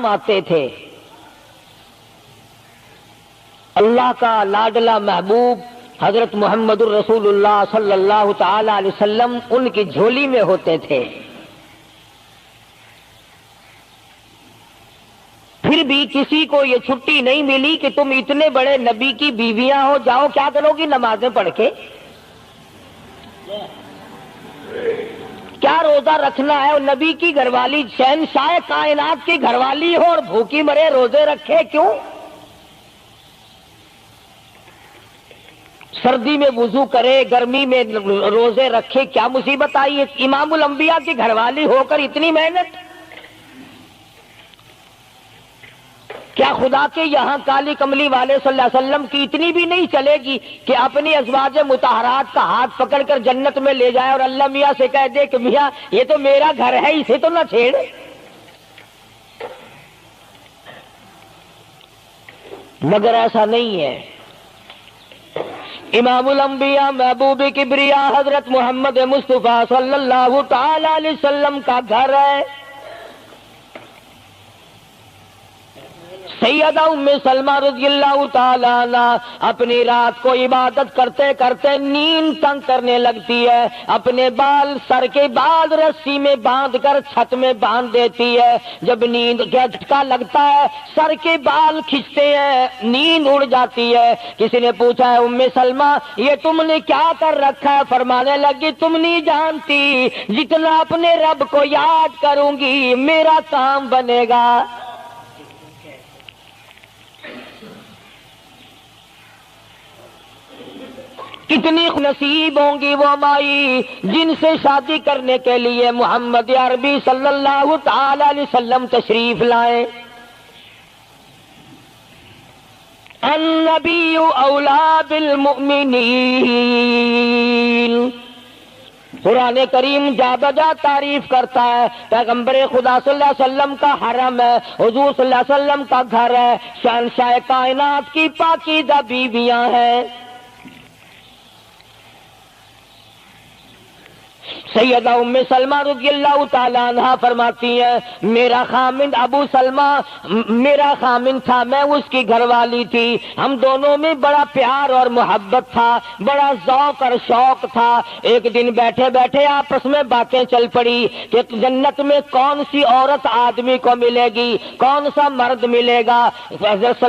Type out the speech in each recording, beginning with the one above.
آتے تھے۔ اللہ کا لاڈلا محبوب حضرت محمد الرسول اللہ صلی اللہ تعالی علیہ وسلم ان کی جھولی میں ہوتے تھے۔ پھر بھی کسی کو یہ چھٹی نہیں ملی کہ تم اتنے بڑے نبی کی بیویاں ہو، جاؤ کیا کرو گی نمازیں پڑھ کے؟ کیا روزہ رکھنا ہے؟ اور نبی کی گھر والی شہنشاہ کائنات کی گھر والی ہو اور بھوکی مرے روزے رکھے کیوں؟ سردی میں وضو کرے، گرمی میں روزے رکھے، کیا مصیبت آئی ہے؟ امام الانبیاء کی گھر والی ہو کر اتنی محنت؟ کیا خدا کے یہاں کالی کملی والے صلی اللہ علیہ وسلم کی اتنی بھی نہیں چلے گی کہ اپنی ازواج مطہرات کا ہاتھ پکڑ کر جنت میں لے جائے اور اللہ میاں سے کہہ دے کہ میاں یہ تو میرا گھر ہے، اسے تو نہ چھیڑ؟ مگر ایسا نہیں ہے۔ امام الانبیاء محبوب کبریا حضرت محمد مصطفیٰ صلی اللہ تعالی علیہ وسلم کا گھر ہے۔ سیدہ ام سلمہ رضی اللہ تعالیٰ عنہ اپنی رات کو عبادت کرتے کرتے نیند تنگ کرنے لگتی ہے، اپنے بال سر کے بال رسی میں باندھ کر چھت میں باندھ دیتی ہے۔ جب نیند کا جھٹکا لگتا ہے سر کے بال کھنچتے ہیں، نیند اڑ جاتی ہے۔ کسی نے پوچھا ہے ام سلمہ یہ تم نے کیا کر رکھا ہے؟ فرمانے لگی تم نہیں جانتی، جتنا اپنے رب کو یاد کروں گی میرا کام بنے گا۔ کتنی نصیب ہوں گی وہ مائی جن سے شادی کرنے کے لیے محمد عربی صلی اللہ تعالی علیہ وسلم تشریف لائے۔ النبی اولا بالمؤمنین، قرآن کریم جا بجا تعریف کرتا ہے پیغمبر خدا صلی اللہ علیہ وسلم کا حرم ہے، حضور صلی اللہ علیہ وسلم کا گھر ہے، شہنشاہ کائنات کی پاکیزہ بیویاں ہیں۔ سیدہ ام سلمہ رضی اللہ تعالیٰ عنہ فرماتی ہیں میرا خامند ابو سلمہ میرا خامند تھا، میں اس کی گھر والی تھی، ہم دونوں میں بڑا پیار اور محبت تھا، بڑا ذوق اور شوق تھا۔ ایک دن بیٹھے بیٹھے آپس میں باتیں چل پڑی کہ جنت میں کون سی عورت آدمی کو ملے گی، کون سا مرد ملے گا۔ حضرت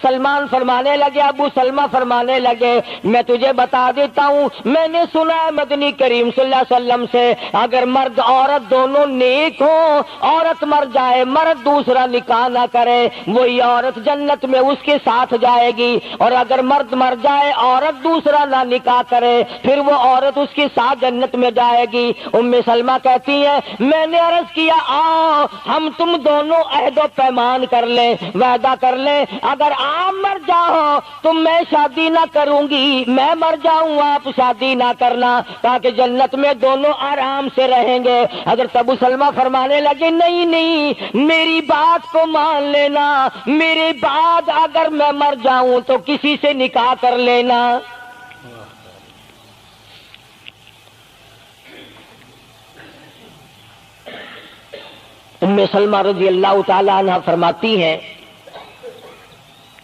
سلمان فرمانے لگے، ابو سلمہ فرمانے لگے میں تجھے بتا دیتا ہوں، میں نے سنا ہے مدنی کریم صلی اللہ علیہ وسلم سے اگر مرد عورت دونوں نیک ہوں، عورت مر جائے مرد دوسرا نکاح نہ کرے وہی عورت جنت میں اس کے ساتھ جائے گی، اور اگر مرد مر جائے عورت دوسرا نہ نکاح کرے پھر وہ عورت اس کے ساتھ جنت میں جائے گی۔ ام سلمہ کہتی ہیں میں نے عرض کیا آؤ ہم تم دونوں عہد و پیمان کر لیں، وعدہ کر لیں، اگر آپ مر جاؤ تو میں شادی نہ کروں گی، میں مر جاؤں آپ شادی نہ کرنا، تاکہ جنت میں دونوں آرام سے رہیں گے۔ حضرت ابو سلمہ فرمانے لگے نہیں نہیں میری بات کو مان لینا، میرے بعد اگر میں مر جاؤں تو کسی سے نکاح کر لینا۔ ام سلمہ رضی اللہ تعالی عنہ فرماتی ہیں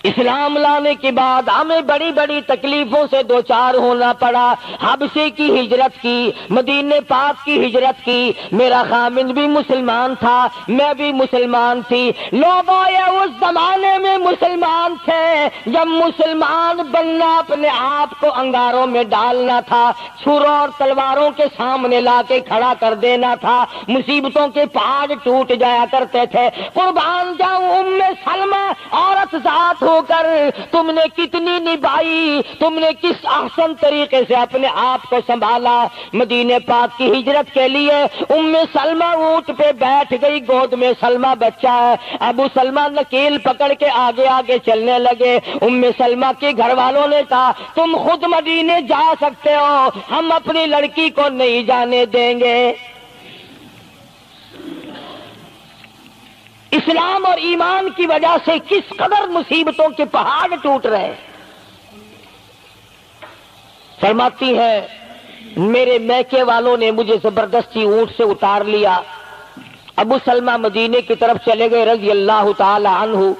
اسلام لانے کے بعد ہمیں بڑی بڑی تکلیفوں سے دوچار ہونا پڑا، حبشے کی ہجرت کی، مدینے پاک کی ہجرت کی، میرا خامند بھی مسلمان تھا، میں بھی مسلمان تھی، لوگ اس زمانے میں مسلمان تھے جب مسلمان بننا اپنے آپ کو انگاروں میں ڈالنا تھا، چھروں اور تلواروں کے سامنے لا کے کھڑا کر دینا تھا، مصیبتوں کے پہاڑ ٹوٹ جایا کرتے تھے۔ قربان جاؤں ام سلمہ عورت ذات ہو کر تم نے کتنی نبھائی، تم نے کس احسن طریقے سے اپنے آپ کو سنبھالا۔ مدینے پاک کی ہجرت کے لیے ام سلمہ اونٹ پہ بیٹھ گئی، گود میں سلمہ بچہ ہے، ابو سلمہ نکیل پکڑ کے آگے آگے چلنے لگے۔ ام سلمہ کے گھر والوں نے کہا تم خود مدینے جا سکتے ہو، ہم اپنی لڑکی کو نہیں جانے دیں گے۔ اسلام اور ایمان کی وجہ سے کس قدر مصیبتوں کے پہاڑ ٹوٹ رہے۔ فرماتی ہے میرے میکے والوں نے مجھے زبردستی اونٹ سے اتار لیا ابو سلمہ مدینے کی طرف چلے گئے رضی اللہ تعالی عنہ۔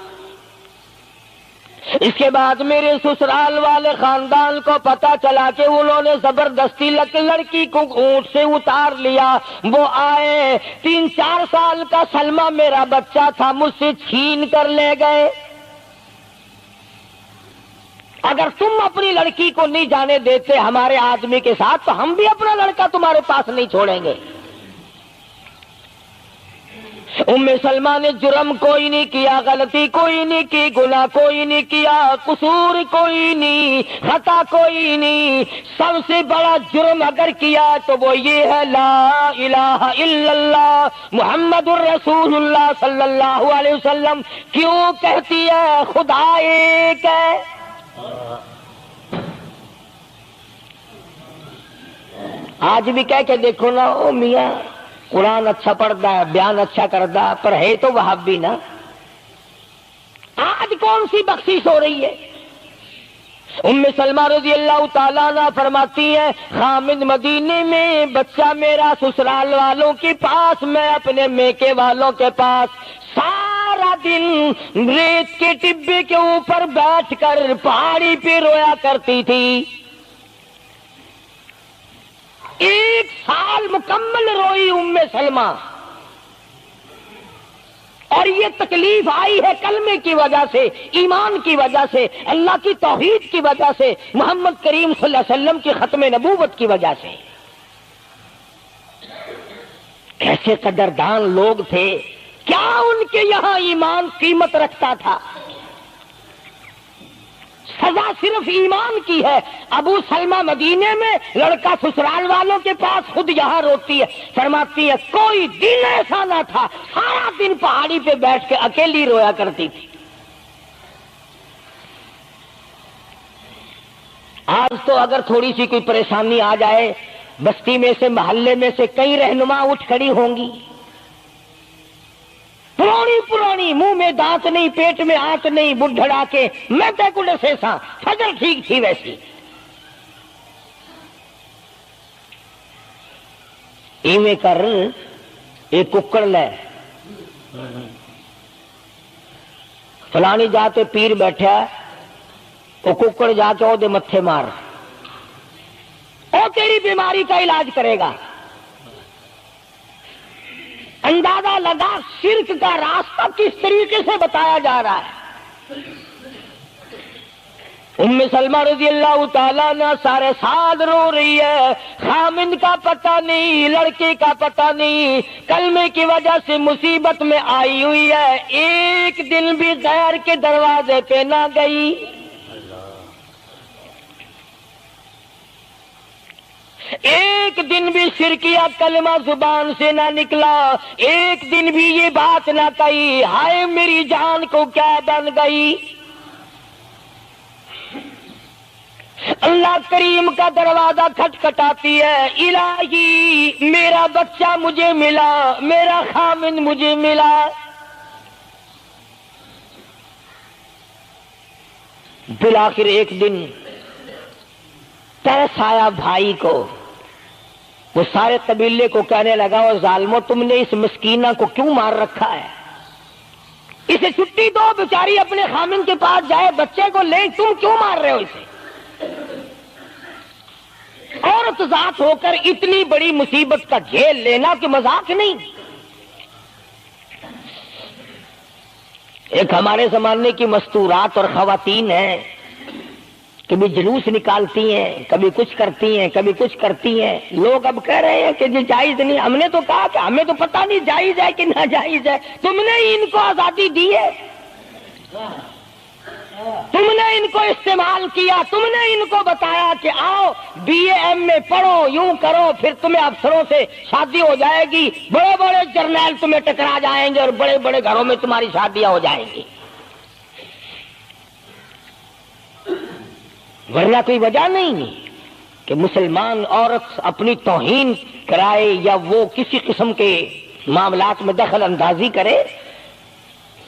اس کے بعد میرے سسرال والے خاندان کو پتا چلا کہ انہوں نے زبردستی لڑکی کو اونٹ سے اتار لیا۔ وہ آئے، 3-4 سال کا سلمہ میرا بچہ تھا، مجھ سے چھین کر لے گئے۔ اگر تم اپنی لڑکی کو نہیں جانے دیتے ہمارے آدمی کے ساتھ تو ہم بھی اپنا لڑکا تمہارے پاس نہیں چھوڑیں گے۔ ام سلمہ نے جرم کوئی نہیں کیا، غلطی کوئی نہیں کی، گناہ کوئی نہیں کیا، قصور کوئی نہیں، خطا کوئی نہیں۔ سب سے بڑا جرم اگر کیا تو وہ یہ ہے لا الہ الا اللہ محمد الرسول اللہ صلی اللہ علیہ وسلم۔ کیوں کہتی ہے خدا ایک ہے؟ آج بھی کہہ کے دیکھو نا، او میاں قرآن اچھا پڑھتا ہے، بیان اچھا کرتا ہے، پر ہے تو وہابی نا۔ آج کون سی بخشش ہو رہی ہے؟ ام سلمہ رضی اللہ تعالیٰ عنہ فرماتی ہیں خامد مدینے میں، بچہ میرا سسرال والوں کے پاس، میں اپنے میکے والوں کے پاس، سارا دن ریت کے ٹبے کے اوپر بیٹھ کر پہاڑی پہ رویا کرتی تھی۔ 1 سال مکمل روئی ام سلمہ، اور یہ تکلیف آئی ہے کلمے کی وجہ سے، ایمان کی وجہ سے، اللہ کی توحید کی وجہ سے، محمد کریم صلی اللہ علیہ وسلم کی ختم نبوت کی وجہ سے۔ کیسے قدردان لوگ تھے، کیا ان کے یہاں ایمان قیمت رکھتا تھا؟ سزا صرف ایمان کی ہے۔ ابو سلمہ مدینے میں، لڑکا سسرال والوں کے پاس، خود یہاں روتی ہے، فرماتی ہے کوئی دن ایسا نہ تھا، سارا دن پہاڑی پہ بیٹھ کے اکیلی رویا کرتی تھی۔ آج تو اگر تھوڑی سی کوئی پریشانی آ جائے، بستی میں سے، محلے میں سے کئی رہنما اٹھ کھڑی ہوں گی، پرانی منہ میں دانت نہیں، پیٹ میں آنت نہیں، بڈھڑا کے میں تے کڈے سے سا فجر ٹھیک تھی ویسی۔ ایویں کر ایک ککڑ لے، فلانی جاتے پیر بیٹھا، وہ ککڑ جا کے وہ دے متھے مار، وہ تیری بیماری کا علاج کرے گا۔ اندازہ لگا شرک کا راستہ کس طریقے سے بتایا جا رہا ہے۔ ام سلمہ رضی اللہ تعالیٰ نے سارے سال رو رہی ہے، خامند کا پتہ نہیں، لڑکے کا پتہ نہیں، کلمے کی وجہ سے مصیبت میں آئی ہوئی ہے، ایک دن بھی غیر کے دروازے پہ نہ گئی۔ ایک دن بھی شرکیہ کلمہ زبان سے نہ نکلا، ایک دن بھی یہ بات نہ کہی ہائے میری جان کو کیا بن گئی۔ اللہ کریم کا دروازہ کھٹکھٹاتی ہے، الہی میرا بچہ مجھے ملا، میرا خامن مجھے ملا۔ بالآخر ایک دن ترس آیا بھائی کو، وہ سارے قبیلے کو کہنے لگا وہ ظالمو تم نے اس مسکینہ کو کیوں مار رکھا ہے؟ اسے چھٹی دو، بیچاری اپنے خامن کے پاس جائے، بچے کو لے، تم کیوں مار رہے ہو اسے؟ عورت ذات ہو کر اتنی بڑی مصیبت کا جھیل لینا کہ مذاق نہیں۔ ایک ہمارے زمانے کی مستورات اور خواتین ہیں، کبھی جلوس نکالتی ہیں، کبھی کچھ کرتی ہیں، کبھی کچھ کرتی ہیں۔ لوگ اب کہہ رہے ہیں کہ یہ جائز نہیں، ہم نے تو کہا کہ ہمیں تو پتہ نہیں جائز ہے کہ ناجائز ہے، تم نے ان کو آزادی دی ہے، تم نے ان کو استعمال کیا، تم نے ان کو بتایا کہ آؤ BA MA پڑھو، یوں کرو، پھر تمہیں افسروں سے شادی ہو جائے گی، بڑے بڑے جرنیل تمہیں ٹکرا جائیں گے اور بڑے بڑے گھروں میں تمہاری شادیاں ہو جائیں گی۔ ورنہ کوئی وجہ نہیں کہ مسلمان عورت اپنی توہین کرائے یا وہ کسی قسم کے معاملات میں دخل اندازی کرے،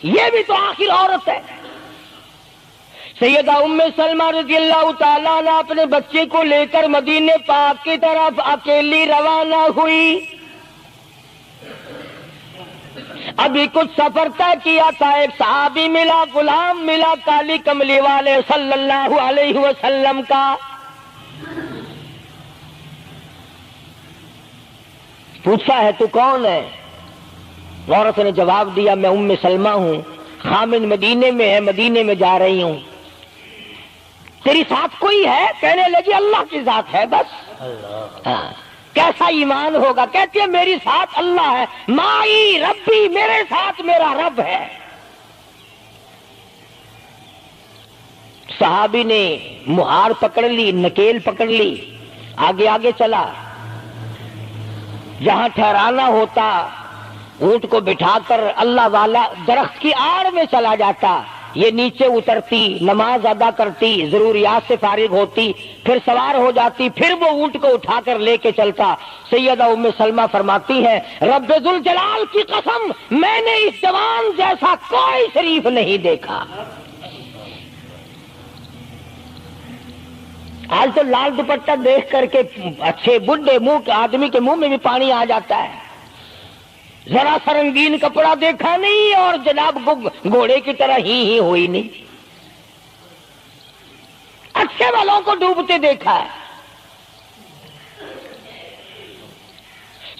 یہ بھی تو آخر عورت ہے۔ سیدہ ام سلمہ رضی اللہ تعالیٰ عنہ اپنے بچے کو لے کر مدینے پاک کی طرف اکیلی روانہ ہوئی۔ ابھی کچھ سفر طے کیا تھا، ایک صحابی ملا، غلام ملا کالی کملی والے صلی اللہ علیہ وسلم کا. پوچھا ہے تو کون ہے؟ عورت نے جواب دیا میں ام سلمہ ہوں، خامن مدینے میں ہے، مدینے میں جا رہی ہوں. تیری ساتھ کوئی ہے؟ کہنے لگی اللہ کی ذات ہے بس. ہاں کیسا ایمان ہوگا؟ کہتی ہے میری ساتھ اللہ ہے، مائی ربی، میرے ساتھ میرا رب ہے. صحابی نے مہار پکڑ لی، نکیل پکڑ لی، آگے آگے چلا. جہاں ٹھہرانا ہوتا اونٹ کو بٹھا کر اللہ والا درخت کی آڑ میں چلا جاتا، یہ نیچے اترتی، نماز ادا کرتی، ضروریات سے فارغ ہوتی، پھر سوار ہو جاتی، پھر وہ اونٹ کو اٹھا کر لے کے چلتا. سیدہ ام سلمہ فرماتی ہیں رب ذوالجلال کی قسم میں نے اس جوان جیسا کوئی شریف نہیں دیکھا. آج تو لال دوپٹہ دیکھ کر کے اچھے بڈھے منہ آدمی کے منہ میں بھی پانی آ جاتا ہے. ذرا سا رنگین کپڑا دیکھا نہیں اور جناب گھوڑے کی طرح ہی ہوئی نہیں. اچھے والوں کو ڈوبتے دیکھا ہے.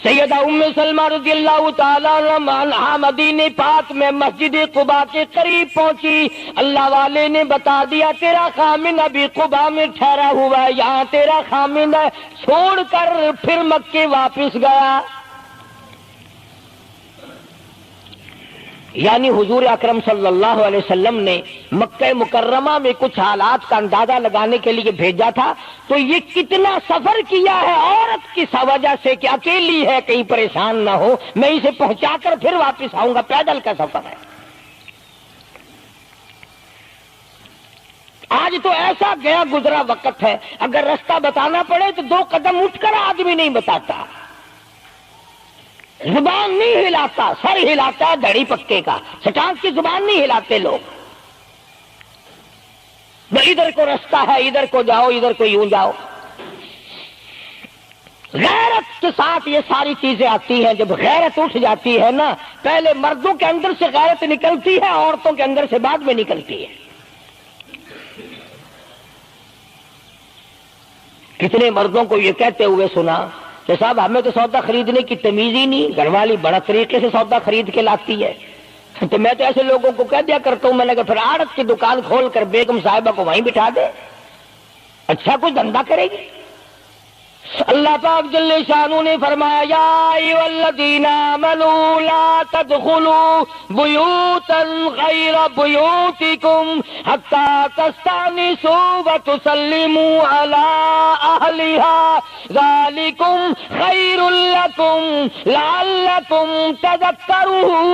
سیدہ ام سلمہ رضی اللہ تعالیٰ عنہا مدینے پاک میں مسجد قباء کے قریب پہنچی. اللہ والے نے بتا دیا تیرا خامن ابھی قباء میں ٹھہرا ہوا ہے، یہاں تیرا خامن ہے. چھوڑ کر پھر مکے واپس گیا. یعنی حضور اکرم صلی اللہ علیہ وسلم نے مکہ مکرمہ میں کچھ حالات کا اندازہ لگانے کے لیے بھیجا تھا. تو یہ کتنا سفر کیا ہے عورت کی وجہ سے کہ اکیلی ہے، کہیں پریشان نہ ہو، میں اسے پہنچا کر پھر واپس آؤں گا. پیدل کا سفر ہے. آج تو ایسا گیا گزرا وقت ہے، اگر رستہ بتانا پڑے تو 2 قدم اٹھ کر آدمی نہیں بتاتا، زبان نہیں ہلاتا، سر ہلاتا ہے دھڑی پکے کا، سٹانس کی زبان نہیں ہلاتے لوگ. ادھر کو رستہ ہے، ادھر کو جاؤ، ادھر کو یوں جاؤ. غیرت کے ساتھ یہ ساری چیزیں آتی ہیں. جب غیرت اٹھ جاتی ہے نا، پہلے مردوں کے اندر سے غیرت نکلتی ہے، عورتوں کے اندر سے بعد میں نکلتی ہے. کتنے مردوں کو یہ کہتے ہوئے سنا کہ صاحب ہمیں تو سودا خریدنے کی تمیز ہی نہیں، گھر والی بڑا طریقے سے سودا خرید کے لاتی ہے. تو میں تو ایسے لوگوں کو کہہ دیا کرتا ہوں، میں نے کہا پھر آڑت کی دکان کھول کر بیگم صاحبہ کو وہیں بٹھا دے، اچھا کچھ دھندا کرے گی. اللہ پاک جل شانہ نے فرمایا یا ایھا الذین آمنوا لا تدخلوا بیوتا غیر بیوتکم حتی تستأنسوا وتسلموا علی اہلہا ذالکم خیر لکم لعلکم تذکرون.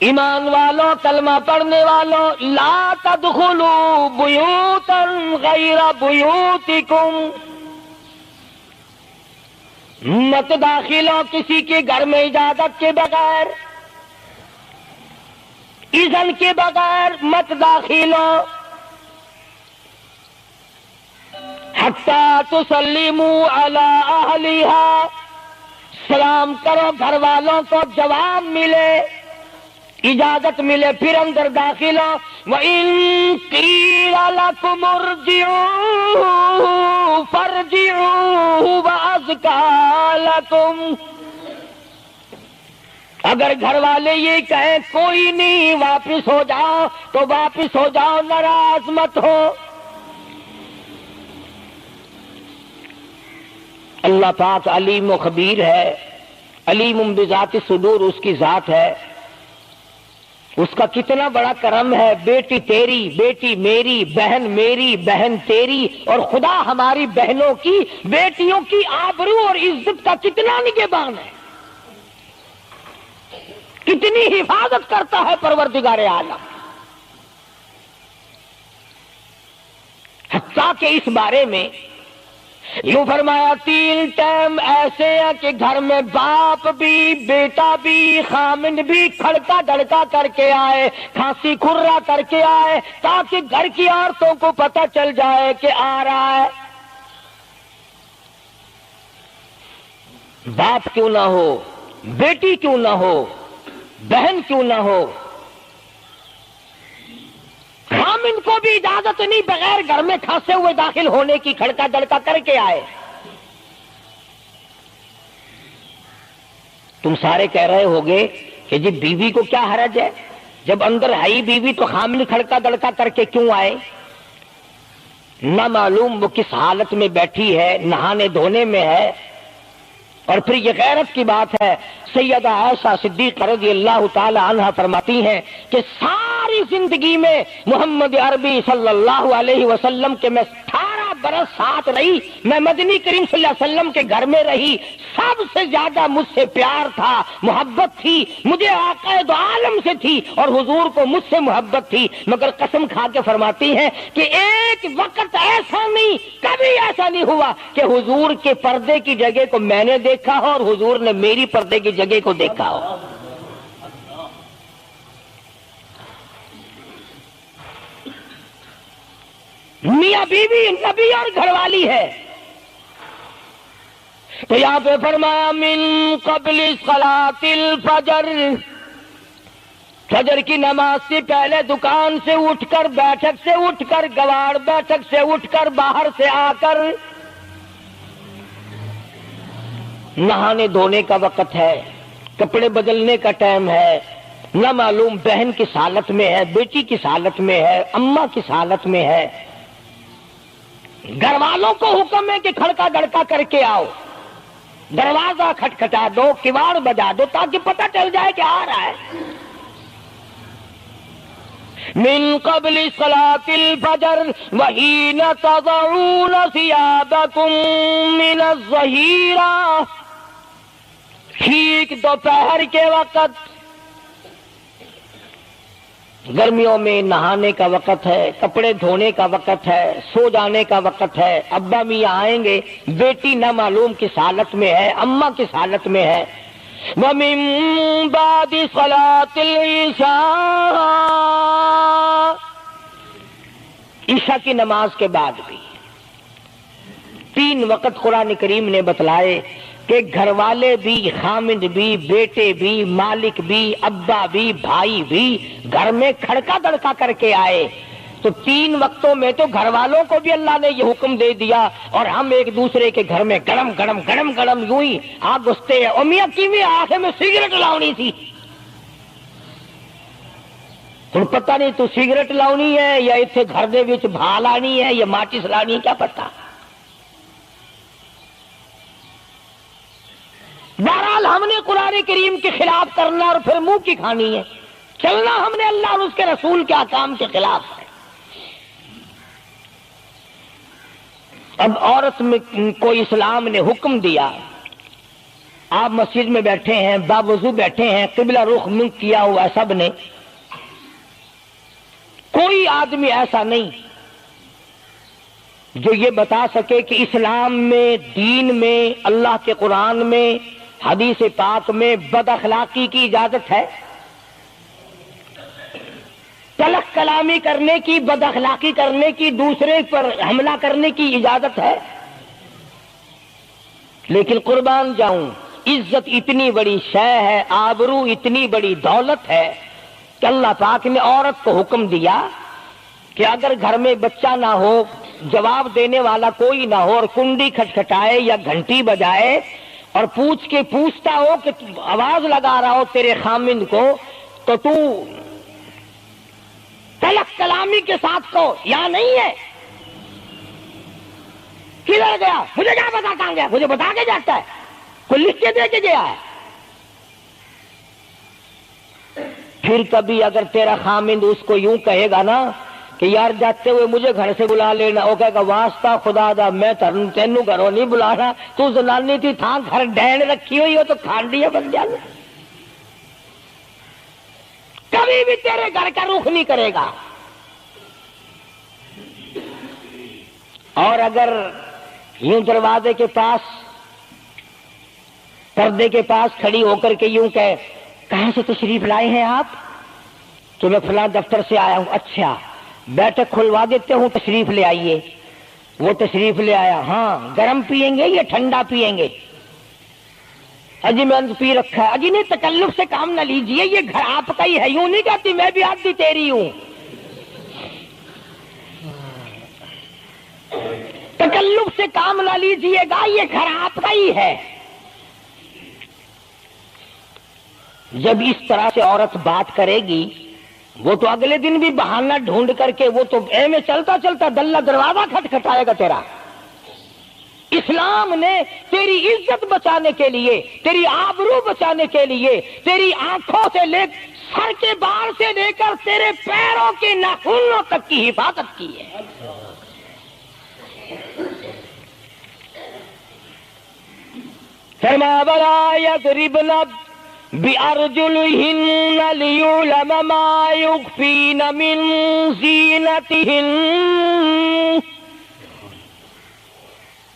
ایمان والوں، کلمہ پڑھنے والوں، لا تدخلوا بیوتا غیر بیوتکم، مت داخل ہو کسی کے گھر میں اجازت کے بغیر، اذن کے بغیر مت داخل ہو. حتی تسلموا علی اہلہا، سلام کرو گھر والوں کو، جواب ملے، اجازت ملے، پھر اندر داخل ہو. وَإِن قِيلَ لَكُمُ ارْجِعُوا فَارْجِعُوا وَأَزْكَىٰ لَكُمْ، اگر گھر والے یہ کہیں کوئی نہیں واپس ہو جاؤ تو واپس ہو جاؤ، ناراض مت ہو. اللہ پاک علیم و خبیر ہے، علیم بذات الصدور اس کی ذات ہے. اس کا کتنا بڑا کرم ہے. بیٹی تیری، بیٹی میری، بہن میری، بہن تیری، اور خدا ہماری بہنوں کی، بیٹیوں کی آبرو اور عزت کا کتنا نگہبان ہے، کتنی حفاظت کرتا ہے پروردگار عالم. حتیٰ کہ اس بارے میں یوں فرمایا 3 ٹائم ایسے ہیں کہ گھر میں باپ بھی، بیٹا بھی، خامن بھی کھڑکا دھڑکا کر کے آئے، کھانسی کھرا کر کے آئے، تاکہ گھر کی عورتوں کو پتہ چل جائے کہ آ رہا ہے. باپ کیوں نہ ہو، بیٹی کیوں نہ ہو، بہن کیوں نہ ہو، خامن کو بھی اجازت نہیں بغیر گھر میں کھانسے ہوئے داخل ہونے کی، کھڑکا دڑکا کر کے آئے۔ تم سارے کہہ رہے ہوگے کہ جی بیوی کو کیا حرج ہے، جب اندر ہے ہی بیوی تو خامن کھڑکا دڑکا کر کے کیوں آئے؟ نہ معلوم وہ کس حالت میں بیٹھی ہے، نہانے دھونے میں ہے۔ اور پھر یہ غیرت کی بات ہے، سیدہ عائشہ صدیقہ رضی اللہ تعالی عنہا فرماتی ہیں کہ ساری زندگی میں محمد عربی صلی اللہ علیہ وسلم کے میں 18 برس ساتھ رہی، میں مدنی کریم صلی اللہ علیہ وسلم کے گھر میں رہی، سب سے زیادہ مجھ سے پیار تھا، محبت تھی، مجھے آقا دو عالم سے تھی اور حضور کو مجھ سے محبت تھی، مگر قسم کھا کے فرماتی ہیں کہ ایک وقت ایسا نہیں، کبھی ایسا نہیں ہوا کہ حضور کے پردے کی جگہ کو میں نے دیکھا ہو اور حضور نے میری پردے کی جگہ کو دیکھا ہو۔ میاں بیوی نبی اور گھر والی ہے، تو یہاں پہ فرمایا من قبل صلاۃ الفجر، فجر کی نماز سے پہلے دکان سے اٹھ کر، بیٹھک سے اٹھ کر، گواڑ بیٹھک سے اٹھ کر، باہر سے آ کر نہانے دھونے کا وقت ہے، کپڑے بدلنے کا ٹائم ہے، نہ معلوم بہن کس حالت میں ہے، بیٹی کس حالت میں ہے، اماں کس حالت میں ہے۔ گھر والوں کو حکم ہے کہ کھڑکا دڑکا کر کے آؤ، دروازہ کھٹکھٹا دو، کواڑ بجا دو تاکہ پتہ چل جائے کہ آ رہا ہے۔ من قبل صلاۃ الفجر وحین تضعون ثیابکم من الظہیرہ، ٹھیک دوپہر کے وقت، گرمیوں میں نہانے کا وقت ہے، کپڑے دھونے کا وقت ہے، سو جانے کا وقت ہے، ابا میاں آئیں گے، بیٹی نہ معلوم کس حالت میں ہے، اماں کس حالت میں ہے۔ وَمِن بَعْدِ صَلَاةِ الْعِشَاءِ، عشاء کی نماز کے بعد بھی 3 وقت قرآن کریم نے بتلائے کہ گھر والے بھی، خامند بھی، بیٹے بھی، مالک بھی، ابا بھی، بھائی بھی گھر میں کھڑکا دڑکا کر کے آئے۔ تو 3 وقتوں میں تو گھر والوں کو بھی اللہ نے یہ حکم دے دیا، اور ہم ایک دوسرے کے گھر میں گڑم گڑم گڑم گڑم یوں ہی آگ گھستے ہیں۔ اور میاں کی آنکھ میں سگریٹ لاؤنی تھی، ہن پتہ نہیں تو سگریٹ لاؤنی ہے یا اتنے گھر دے وچ بھا لانی ہے یا ماچس لانی، کیا پتہ۔ بہرحال ہم نے قرآن کریم کے خلاف کرنا اور پھر منہ کی کھانی ہے، چلنا ہم نے اللہ اور اس کے رسول کے احکام کے خلاف ہے۔ اب عورت میں کو اسلام نے حکم دیا، آپ مسجد میں بیٹھے ہیں، باوضو بیٹھے ہیں، قبلہ رخ منہ کیا ہوا سب نے، کوئی آدمی ایسا نہیں جو یہ بتا سکے کہ اسلام میں، دین میں، اللہ کے قرآن میں، حدیث پاک میں بد اخلاقی کی اجازت ہے، تلخ کلامی کرنے کی، بد اخلاقی کرنے کی، دوسرے پر حملہ کرنے کی اجازت ہے۔ لیکن قربان جاؤں، عزت اتنی بڑی شے ہے، آبرو اتنی بڑی دولت ہے کہ اللہ پاک نے عورت کو حکم دیا کہ اگر گھر میں بچہ نہ ہو، جواب دینے والا کوئی نہ ہو، اور کنڈی کھٹکھٹائے یا گھنٹی بجائے اور پوچھتا ہو کہ آواز لگا رہا ہو تیرے خامند کو، تو تو تلخ کلامی کے ساتھ کہو یا نہیں ہے، کدھر گیا، مجھے کیا پتا کہاں گیا، مجھے بتا کے جاتا ہے، کوئی لکھ کے دے کے گیا ہے۔ پھر کبھی اگر تیرا خامند اس کو یوں کہے گا نا کہ یار جاتے ہوئے مجھے گھر سے بلا لینا، وہ کہے گا واسطہ خدا دا میں تینوں گھروں نہیں بلانا، تو زنانی تھی تھا گھر ڈین رکھی ہوئی ہو تو کھانڈیا بن جانا، کبھی بھی تیرے گھر کا رخ نہیں کرے گا۔ اور اگر یوں دروازے کے پاس، پردے کے پاس کھڑی ہو کر کے یوں کہے کہاں سے تشریف لائے ہیں آپ، تو میں فلاں دفتر سے آیا ہوں، اچھا بیٹھک کھلوا دیتے ہوں، تشریف لے آئیے، وہ تشریف لے آیا، ہاں گرم پیئیں گے یا ٹھنڈا پیئیں گے، اجی میں پی رکھا ہے، اجی نہیں تکلف سے کام نہ لیجئے، یہ گھر آپ کا ہی ہے، یوں نہیں کہتی میں بھی آدھی تیری ہوں، تکلف سے کام نہ لیجئے گا، یہ گھر آپ کا ہی ہے۔ جب اس طرح سے عورت بات کرے گی وہ تو اگلے دن بھی بہانہ ڈھونڈ کر کے وہ تو اے میں چلتا چلتا دلہ دروازہ کھٹکھٹائے گا تیرا۔ اسلام نے تیری عزت بچانے کے لیے، تیری آبرو بچانے کے لیے، تیری آنکھوں سے لے سر کے بال سے لے کر تیرے پیروں کے ناخنوں تک کی حفاظت کی ہے۔ فرمایا وَلَا يَضْرِبْنَ بِأَرْجُلِهِنَّ لِيُعْلَمَ مَا يُخْفِينَ مِنْ زِينَتِهِنَّ۔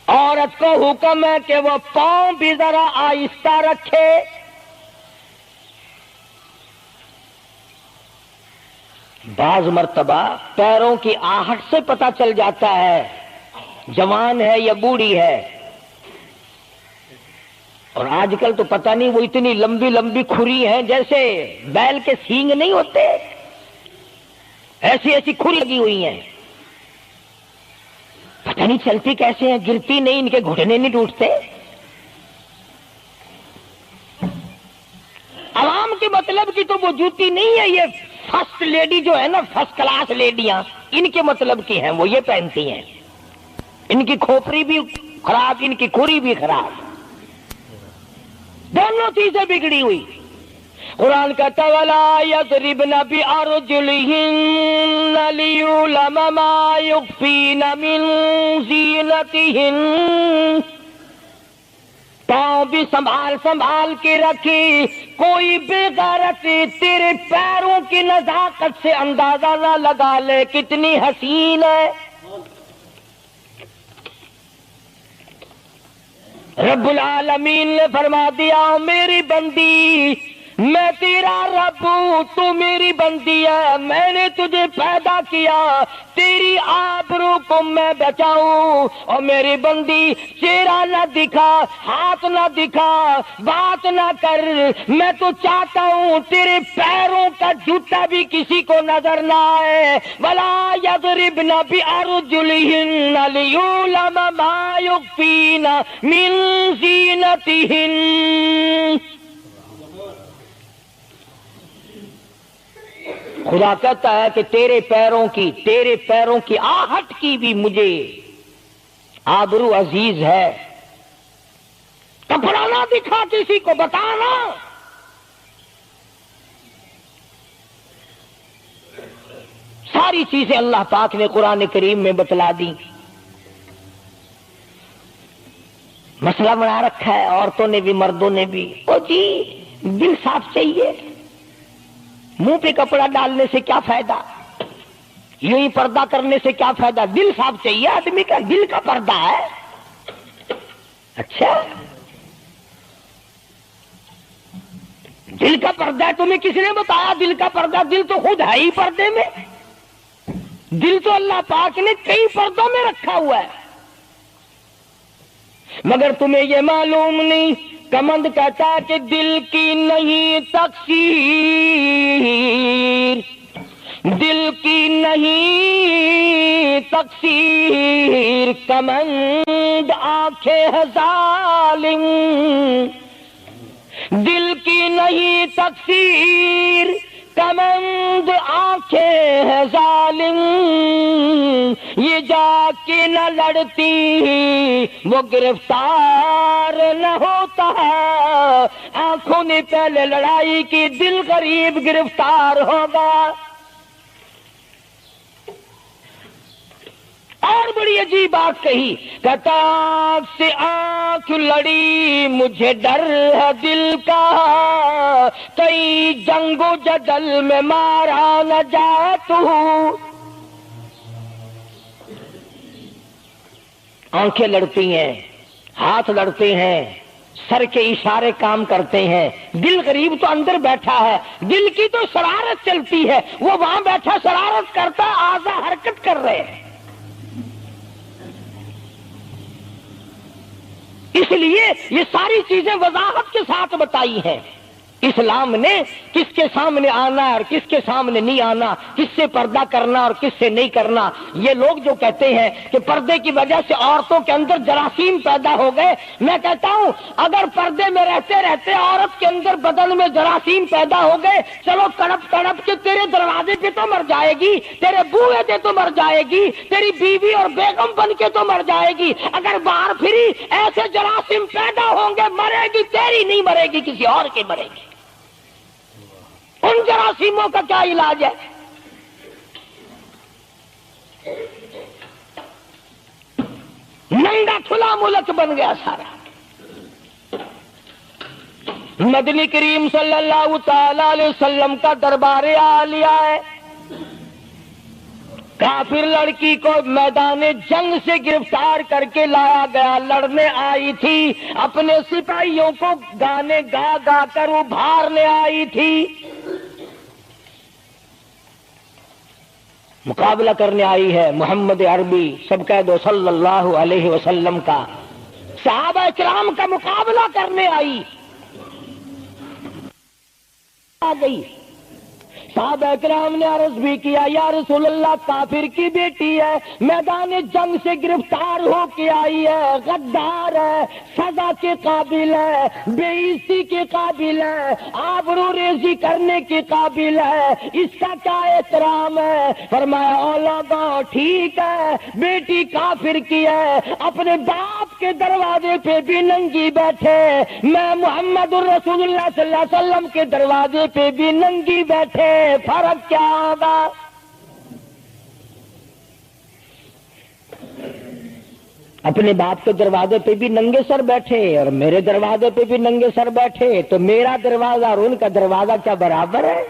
عورت کو حکم ہے کہ وہ پاؤں بھی ذرا آہستہ رکھے۔ بعض مرتبہ پیروں کی آہٹ سے پتہ چل جاتا ہے جوان ہے یا بوڑھی ہے، اور آج کل تو پتہ نہیں وہ اتنی لمبی لمبی کھری ہیں جیسے بیل کے سینگ نہیں ہوتے، ایسی ایسی کھری لگی ہوئی ہیں، پتہ نہیں چلتی کیسے ہیں، گرتی نہیں، ان کے گھٹنے نہیں ٹوٹتے۔ عوام کے مطلب کی تو وہ جوتی نہیں ہے، یہ فرسٹ لیڈی جو ہے نا، فرسٹ کلاس لیڈیاں، ان کے مطلب کی ہیں، وہ یہ پہنتی ہیں۔ ان کی کھوپڑی بھی خراب، ان کی کھری بھی خراب، دونوں چیزیں بگڑی ہوئی۔ قرآن کہتا ہے وَلَا يَضْرِبْنَ بِأَرْجُلِهِنَّ لِيُعْلَمَ مَا يُخْفِينَ مِنْ زِينَتِهِنَّ۔ پاؤں بھی سنبھال سنبھال کے رکھی، کوئی بے غیرت تیرے پیروں کی نزاکت سے اندازہ نہ لگا لے کتنی حسین ہے۔ رب العالمین نے فرما دیا میری بندی، میں تیرا رب ہوں، تو میری بندی ہے، میں نے تجھے پیدا کیا تیری آبرو کو میں بچاؤں، اور میری بندی چہرہ نہ دکھا، ہاتھ نہ دکھا، بات نہ کر، میں تو چاہتا ہوں تیرے پیروں کا جوتا بھی کسی کو نظر نہ آئے۔ وَلَا يَضْرِبْنَ بِأَرْجُلِهِنَّ لِيُعْلَمَ مَا يُخْفِينَ مِنْ زِينَتِهِنَّ۔ خدا کہتا ہے کہ تیرے پیروں کی آہٹ کی بھی مجھے آبرو عزیز ہے۔ کپڑا نہ دکھا کسی کو، بتانا۔ ساری چیزیں اللہ پاک نے قرآن کریم میں بتلا دی۔ مسئلہ بنا رکھا ہے عورتوں نے بھی مردوں نے بھی، او جی دل صاف چاہیے، منہ پہ کپڑا ڈالنے سے کیا فائدہ، یوں ہی پردہ کرنے سے کیا فائدہ، دل صاف چاہیے آدمی کا، دل کا پردہ ہے۔ اچھا دل کا پردہ ہے، تمہیں کس نے بتایا دل کا پردہ؟ دل تو خود ہے ہی پردے میں، دل تو اللہ پاک نے کئی پردوں میں رکھا ہوا ہے، مگر تمہیں یہ معلوم نہیں۔ کمند کہتا ہے کہ دل کی نہیں تقصیر، دل کی نہیں تقصیر، کمند آنکھیں ہے ظالم، دل کی نہیں تقصیر، کمند آنکھیں ہے ظالم، یہ جا کے نہ لڑتی وہ گرفتار نہ ہوتا، آنکھوں نے پہلے لڑائی کی، دل غریب گرفتار ہوگا۔ اور بڑی عجیب بات کہی، کہتا آنکھ سے آنکھ لڑی مجھے ڈر ہے دل کا، کئی جنگ و جدل میں مارا نہ جائے تو۔ آنکھیں لڑتی ہیں، ہاتھ لڑتے ہیں، سر کے اشارے کام کرتے ہیں، دل غریب تو اندر بیٹھا ہے، دل کی تو شرارت چلتی ہے، وہ وہاں بیٹھا شرارت کرتا، اعضاء حرکت کر رہے ہیں۔ اس لیے یہ ساری چیزیں وضاحت کے ساتھ بتائی ہیں۔ اسلام نے کس کے سامنے آنا ہے اور کس کے سامنے نہیں آنا، کس سے پردہ کرنا اور کس سے نہیں کرنا۔ یہ لوگ جو کہتے ہیں کہ پردے کی وجہ سے عورتوں کے اندر جراثیم پیدا ہو گئے، میں کہتا ہوں اگر پردے میں رہتے رہتے عورت کے اندر بدن میں جراثیم پیدا ہو گئے، چلو تڑپ تڑپ کے تیرے دروازے پہ تو مر جائے گی، تیرے بوئے پہ تو مر جائے گی، تیری بیوی اور بیگم بن کے تو مر جائے گی۔ اگر باہر پھری ایسے جراثیم پیدا ہوں گے، مرے گی تیری نہیں مرے گی، کسی اور کی مرے گی۔ ان جراثیموں کا کیا علاج ہے؟ ننگا کھلا ملک بن گیا سارا۔ مدنی کریم صلی اللہ تعالی علیہ وسلم کا دربار عالیہ ہے۔ کافر لڑکی کو میدان جنگ سے گرفتار کر کے لایا گیا، لڑنے آئی تھی، اپنے سپاہیوں کو گانے گا گا کر ابھارنے آئی تھی، مقابلہ کرنے آئی ہے محمد عربی، سب کہہ دو صلی اللہ علیہ وسلم کا، صحابہ کرام کا مقابلہ کرنے آئی، آ گئی۔ صحابہ کرام نے عرض بھی کیا یا رسول اللہ کافر کی بیٹی ہے، میدان جنگ سے گرفتار ہو کے آئی ہے، غدار ہے، سزا کے قابل ہے، بے عزتی کے قابل ہے، آبرو ریزی کرنے کے قابل ہے، اس کا کیا احترام ہے؟ فرمایا او لوگوں ٹھیک ہے بیٹی کافر کی ہے، اپنے باپ کے دروازے پہ بھی ننگی بیٹھے، میں محمد الرسول اللہ صلی اللہ علیہ وسلم کے دروازے پہ بھی ننگی بیٹھے، فرق کیا ہوگا؟ اپنے باپ کے دروازے پہ بھی ننگے سر بیٹھے اور میرے دروازے پہ بھی ننگے سر بیٹھے، تو میرا دروازہ اور ان کا دروازہ کیا برابر ہے؟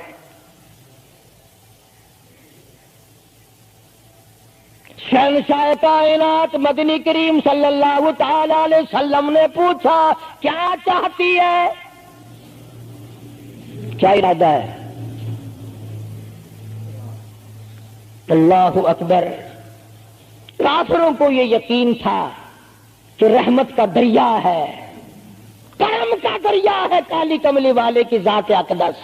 شہنشاہ کائنات مدنی کریم صلی اللہ تعالی علیہ وسلم نے پوچھا کیا چاہتی ہے، کیا ارادہ ہے؟ اللہ اکبر۔ کافروں کو یہ یقین تھا کہ رحمت کا دریا ہے، کرم کا دریا ہے کالی کملی والے کی ذات اقدس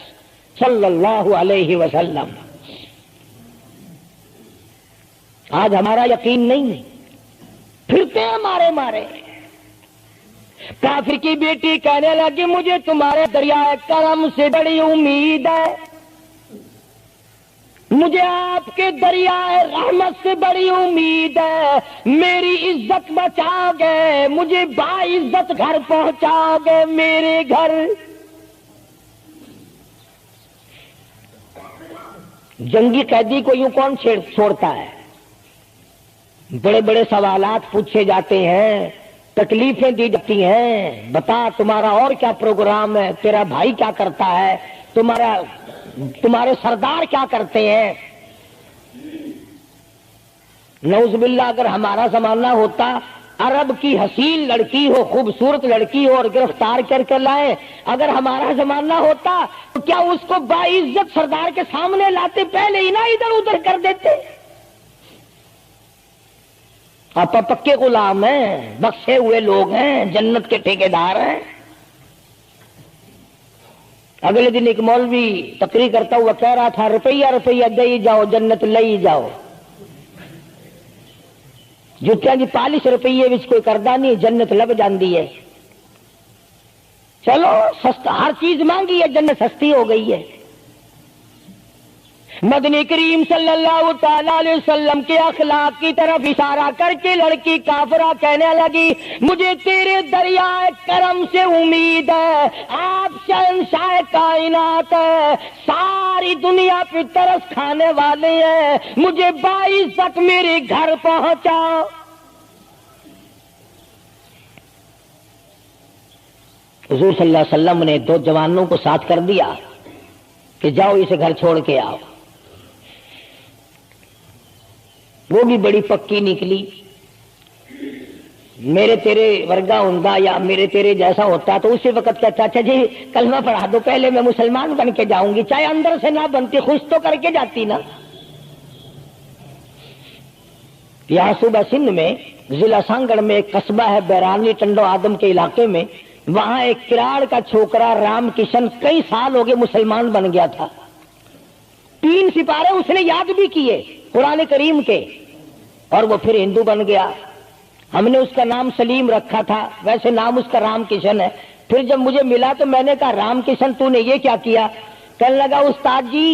صلی اللہ علیہ وسلم۔ آج ہمارا یقین نہیں، پھرتے ہیں مارے مارے۔ کافر کی بیٹی کہنے لگی مجھے تمہارے دریائے کرم سے بڑی امید ہے، مجھے آپ کے دریائے رحمت سے بڑی امید ہے، میری عزت بچا گے، مجھے باعزت گھر پہنچا گے، میرے گھر۔ جنگی قیدی کو یوں کون چھوڑتا ہے؟ بڑے بڑے سوالات پوچھے جاتے ہیں، تکلیفیں دی جاتی ہیں، بتا تمہارا اور کیا پروگرام ہے، تیرا بھائی کیا کرتا ہے، تمہارے سردار کیا کرتے ہیں۔ نعوذ باللہ اگر ہمارا زمانہ ہوتا، عرب کی حسین لڑکی ہو، خوبصورت لڑکی ہو اور گرفتار کر کے لائے، اگر ہمارا زمانہ ہوتا تو کیا اس کو باعزت سردار کے سامنے لاتے؟ پہلے ہی نہ ادھر ادھر کر دیتے۔ آپ پکے غلام ہیں، بخشے ہوئے لوگ ہیں، جنت کے ٹھیکیدار ہیں۔ اگلے دن ایک مولوی تقریر کرتا ہوا کہہ رہا تھا روپیہ روپیہ دے جاؤ جنت لے جاؤ۔ جتیا جی پالش روپیے وچ کوئی کردا نہیں، جنت لب جاندی ہے۔ چلو سستا، ہر چیز مانگی ہے، جنت سستی ہو گئی ہے۔ مدنی کریم صلی اللہ تعالی علیہ وسلم کے اخلاق کی طرف اشارہ کر کے لڑکی کافرہ کہنے لگی مجھے تیرے دریائے کرم سے امید ہے، آپ شہنشاہ کائنات ہے، ساری دنیا پہ ترس کھانے والے ہیں، مجھے باعزت میرے گھر پہنچا۔ حضور صلی اللہ علیہ وسلم نے دو جوانوں کو ساتھ کر دیا کہ جاؤ اسے گھر چھوڑ کے آؤ۔ وہ بھی بڑی پکی نکلی، میرے تیرے ورگا ہوندا یا میرے تیرے جیسا ہوتا تو اسی وقت کہتا اچھا جی کلمہ پڑھا دو، پہلے میں مسلمان بن کے جاؤں گی، چاہے اندر سے نہ بنتی خوش تو کر کے جاتی نا۔ یہاں صوبہ سندھ میں ضلع سانگڑ میں ایک قصبہ ہے بیرانی ٹنڈو آدم کے علاقے میں، وہاں ایک کراڑ کا چھوکرا رام کشن کئی سال ہو گئے مسلمان بن گیا تھا، 3 سپارے اس نے یاد بھی کیے قرآن کریم کے، اور وہ پھر ہندو بن گیا۔ ہم نے اس کا نام سلیم رکھا تھا، ویسے نام اس کا رام کشن ہے۔ پھر جب مجھے ملا تو میں نے کہا رام کشن تو نے یہ کیا کیا؟ کہنے لگا استاد جی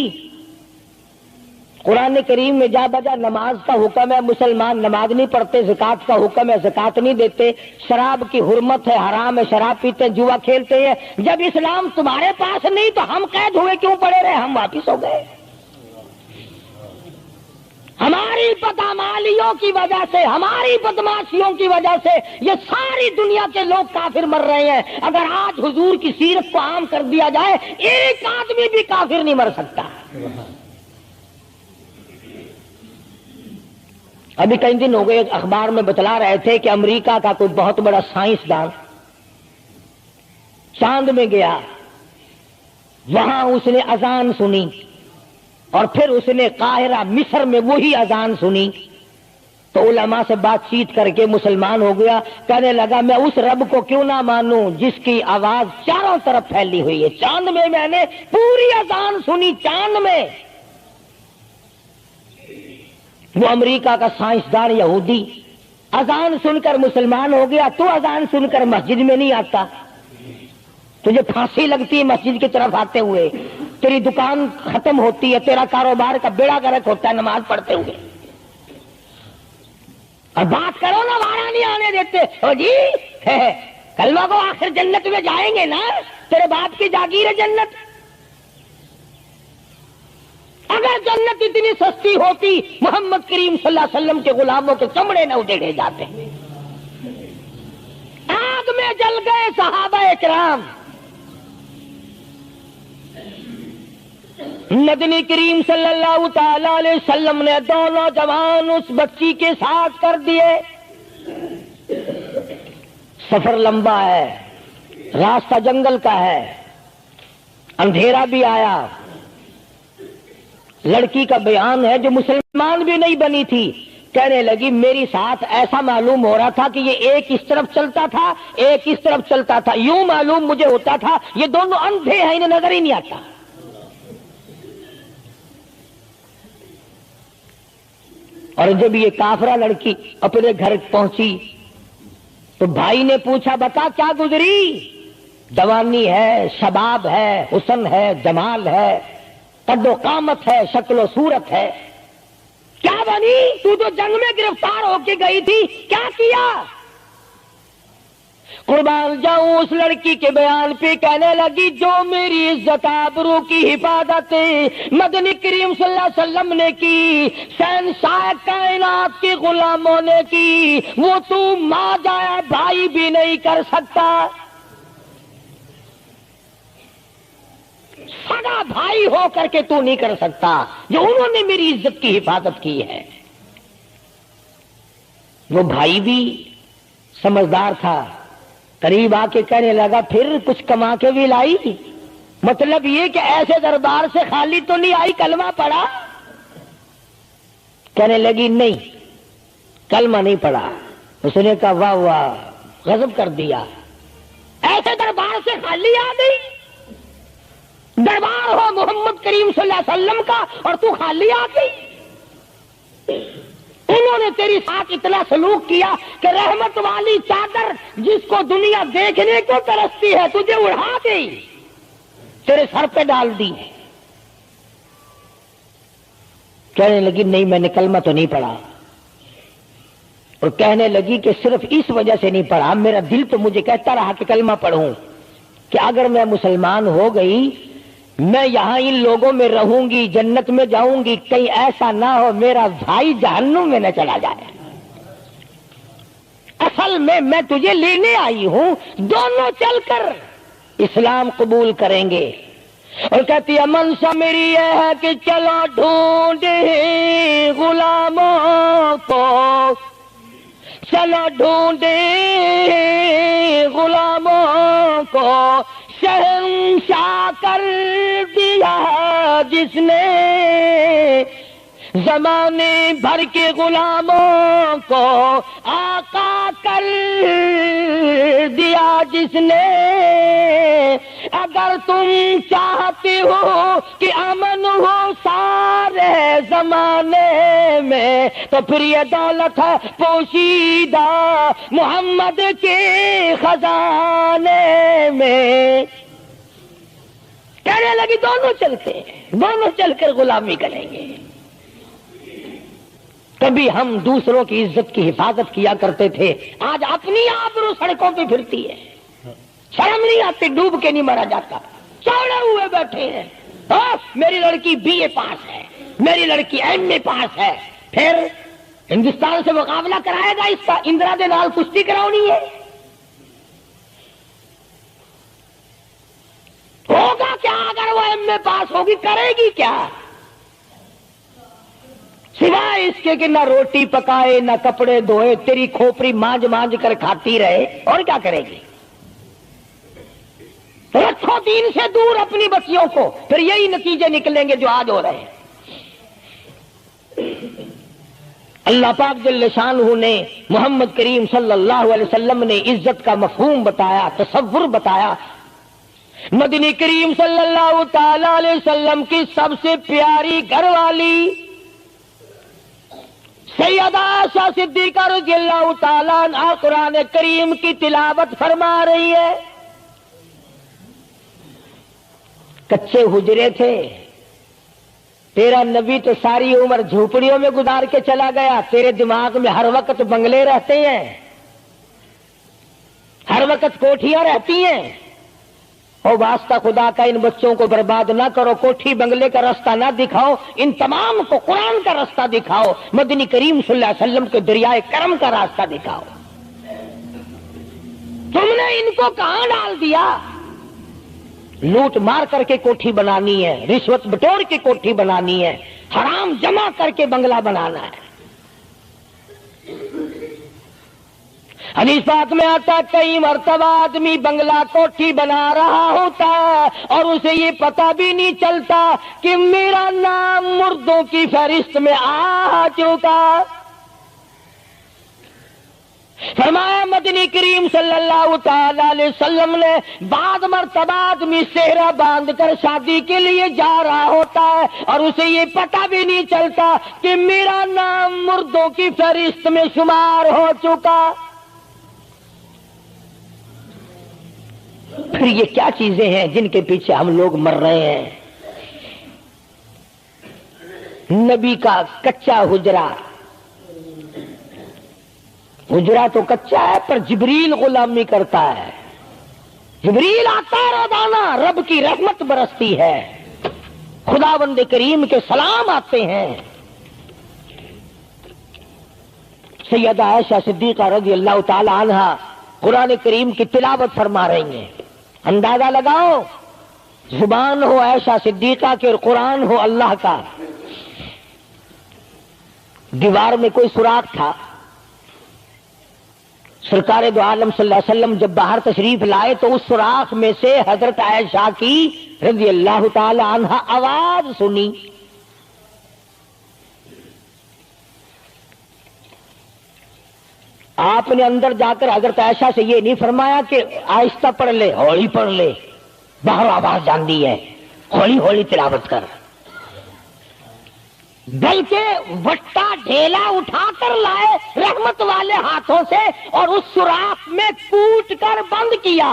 قرآن کریم میں جا بجا نماز کا حکم ہے، مسلمان نماز نہیں پڑھتے، زکات کا حکم ہے زکات نہیں دیتے، شراب کی حرمت ہے حرام ہے شراب پیتے جوا کھیلتے ہیں، جب اسلام تمہارے پاس نہیں تو ہم قید ہوئے کیوں پڑے رہے؟ ہم واپس ہو گئے۔ ہماری بدعمالیوں کی وجہ سے، ہماری بدماشیوں کی وجہ سے یہ ساری دنیا کے لوگ کافر مر رہے ہیں۔ اگر آج حضور کی سیرت کو عام کر دیا جائے ایک آدمی بھی کافر نہیں مر سکتا۔ ابھی کئی دن ہو گئے اخبار میں بتلا رہے تھے کہ امریکہ کا کوئی بہت بڑا سائنسدان چاند میں گیا، وہاں اس نے اذان سنی اور پھر اس نے قاہرہ مصر میں وہی اذان سنی تو علماء سے بات چیت کر کے مسلمان ہو گیا۔ کہنے لگا میں اس رب کو کیوں نہ مانوں جس کی آواز چاروں طرف پھیلی ہوئی ہے، چاند میں نے پوری اذان سنی، چاند میں۔ وہ امریکہ کا سائنسدان یہودی اذان سن کر مسلمان ہو گیا، تو اذان سن کر مسجد میں نہیں آتا، تجھے پھانسی لگتی ہے مسجد کی طرف آتے ہوئے، تیری دکان ختم ہوتی ہے، تیرا کاروبار کا بیڑا گرک ہوتا ہے نماز پڑھتے ہوئے، اور بات کرو نا وہاں نہیں آنے دیتے۔ او جی کلمہ کو آخر جنت میں جائیں گے نا، تیرے باپ کی جاگیر ہے جنت۔ اگر جنت اتنی سستی ہوتی محمد کریم صلی اللہ علیہ وسلم کے غلاموں کے چمڑے نہ ادھیڑے جاتے، آگ میں جل گئے صحابہ کرام۔ نبی کریم صلی اللہ تعالی علیہ وسلم نے دونوں جوان اس بچی کے ساتھ کر دیے۔ سفر لمبا ہے، راستہ جنگل کا ہے، اندھیرا بھی آیا۔ لڑکی کا بیان ہے جو مسلمان بھی نہیں بنی تھی، کہنے لگی میری ساتھ ایسا معلوم ہو رہا تھا کہ یہ ایک اس طرف چلتا تھا ایک اس طرف چلتا تھا، یوں معلوم مجھے ہوتا تھا یہ دونوں اندھے ہیں، انہیں نظر ہی نہیں آتا۔ اور جب یہ کافرہ لڑکی اپنے گھر پہنچی تو بھائی نے پوچھا بتا کیا گزری؟ جوانی ہے، شباب ہے، حسن ہے، جمال ہے، قد و قامت ہے، شکل و صورت ہے، کیا بنی؟ تو جنگ میں گرفتار ہو کے گئی تھی، کیا کیا؟ قربان جاؤں اس لڑکی کے بیان پہ کہنے لگی جو میری عزت آبرو کی حفاظت مدنی کریم صلی اللہ علیہ وسلم نے کی، شہنشاہ کائنات کے غلاموں نے کی، وہ تو ماں جایا بھائی بھی نہیں کر سکتا، سگا بھائی ہو کر کے تو نہیں کر سکتا جو انہوں نے میری عزت کی حفاظت کی ہے۔ وہ بھائی بھی سمجھدار تھا، قریب آ کے کہنے لگا پھر کچھ کما کے بھی لائی؟ مطلب یہ کہ ایسے دربار سے خالی تو نہیں آئی، کلمہ پڑھا؟ کہنے لگی نہیں کلمہ نہیں پڑھا۔ اس نے کہا واہ واہ، غضب کر دیا، ایسے دربار سے خالی آ گئی؟ دربار ہو محمد کریم صلی اللہ علیہ وسلم کا اور تو خالی آ گئی؟ انہوں نے تیری ساتھ اتنا سلوک کیا کہ رحمت والی چادر جس کو دنیا دیکھنے کو ترستی ہے تجھے اڑا گئی، تیرے سر پہ ڈال دی۔ کہنے لگی نہیں میں نے کلمہ تو نہیں پڑھا، اور کہنے لگی کہ صرف اس وجہ سے نہیں پڑھا، میرا دل تو مجھے کہتا رہا کہ کلمہ پڑھوں، کہ اگر میں مسلمان ہو گئی میں یہاں ان لوگوں میں رہوں گی، جنت میں جاؤں گی، کہیں ایسا نہ ہو میرا بھائی جہنم میں نہ چلا جائے۔ اصل میں تجھے لینے آئی ہوں، دونوں چل کر اسلام قبول کریں گے۔ اور کہتی ہے منشا میری یہ ہے کہ چلو ڈھونڈے غلاموں کو، چلو ڈھونڈے غلاموں کو، شہنشاہ کر دیا جس نے زمانے بھر کے غلاموں کو آقا کر دیا جس نے، اگر تم چاہتے ہو کہ امن ہو سارے زمانے میں تو پھر یہ دولت ہے پوشیدہ محمد کے خزانے میں۔ کہنے لگی دونوں چلتے ہیں، دونوں چل کر غلامی کریں گے۔ کبھی ہم دوسروں کی عزت کی حفاظت کیا کرتے تھے، آج اپنی آبرو سڑکوں پہ پھرتی ہے، شرم نہیں آتی، ڈوب کے نہیں مرا جاتا، چوڑے ہوئے بیٹھے ہیں۔ میری لڑکی BA پاس ہے، میری لڑکی MA پاس ہے، پھر ہندوستان سے مقابلہ کرائے گا اس کا، اندرا دے نال کشتی کراؤنی ہے، ہوگا کیا اگر وہ MA پاس ہوگی، کرے گی کیا؟ سوائے اس کے کہ نہ روٹی پکائے نہ کپڑے دھوئے، تیری کھوپڑی مانج مانج کر کھاتی رہے، اور کیا کرے گی؟ رکھو دین سے دور اپنی بچیوں کو، پھر یہی نتیجے نکلیں گے جو آج ہو رہے ہیں۔ اللہ پاک جل شانہ نے محمد کریم صلی اللہ علیہ وسلم نے عزت کا مفہوم بتایا، تصور بتایا۔ مدنی کریم صلی اللہ تعالی علیہ وسلم کی سب سے پیاری گھر والی سیدہ عائشہ صدیقہ رضی اللہ تعالیٰ عنہا قرآن کریم کی تلاوت فرما رہی ہے۔ کچے حجرے تھے، تیرا نبی تو ساری عمر جھوپڑیوں میں گزار کے چلا گیا، تیرے دماغ میں ہر وقت بنگلے رہتے ہیں، ہر وقت کوٹھیاں رہتی ہیں۔ اور واسطہ خدا کا ان بچوں کو برباد نہ کرو، کوٹھی بنگلے کا راستہ نہ دکھاؤ، ان تمام کو قرآن کا راستہ دکھاؤ، مدنی کریم صلی اللہ علیہ وسلم کے دریائے کرم کا راستہ دکھاؤ۔ تم نے ان کو کہاں ڈال دیا؟ لوٹ مار کر کے کوٹھی بنانی ہے، رشوت بٹور کے کوٹھی بنانی ہے، حرام جمع کر کے بنگلہ بنانا ہے۔ حدیث پاک میں آتا ہے کئی مرتبہ آدمی بنگلہ کوٹھی بنا رہا ہوتا ہے اور اسے یہ پتہ بھی نہیں چلتا کہ میرا نام مردوں کی فہرست میں آ چکا۔ فرمایا مدنی کریم صلی اللہ تعالی علیہ وسلم نے بعض مرتبہ آدمی صحرا باندھ کر شادی کے لیے جا رہا ہوتا ہے اور اسے یہ پتہ بھی نہیں چلتا کہ میرا نام مردوں کی فہرست میں شمار ہو چکا۔ پھر یہ کیا چیزیں ہیں جن کے پیچھے ہم لوگ مر رہے ہیں؟ نبی کا کچا حجرہ، حجرہ تو کچا ہے پر جبریل غلامی کرتا ہے، جبریل آتا ہے روزانہ، رب کی رحمت برستی ہے، خداوند کریم کے سلام آتے ہیں۔ سیدہ عائشہ صدیقہ رضی اللہ تعالی عنہا قرآن کریم کی تلاوت فرما رہی ہیں۔ اندازہ لگاؤ، زبان ہو عائشہ صدیقہ کی اور قرآن ہو اللہ کا۔ دیوار میں کوئی سوراخ تھا، سرکار دو عالم صلی اللہ علیہ وسلم جب باہر تشریف لائے تو اس سوراخ میں سے حضرت عائشہ کی رضی اللہ تعالی عنہا آواز سنی۔ آپ نے اندر جا کر حضرت عائشہ سے یہ نہیں فرمایا کہ آہستہ پڑھ لے، ہولی پڑھ لے، باہر آواز جاندی ہے، ہولی ہولی تلاوت کر، بلکہ وٹا ڈھیلا اٹھا کر لائے رحمت والے ہاتھوں سے اور اس سوراخ میں کوٹ کر بند کیا۔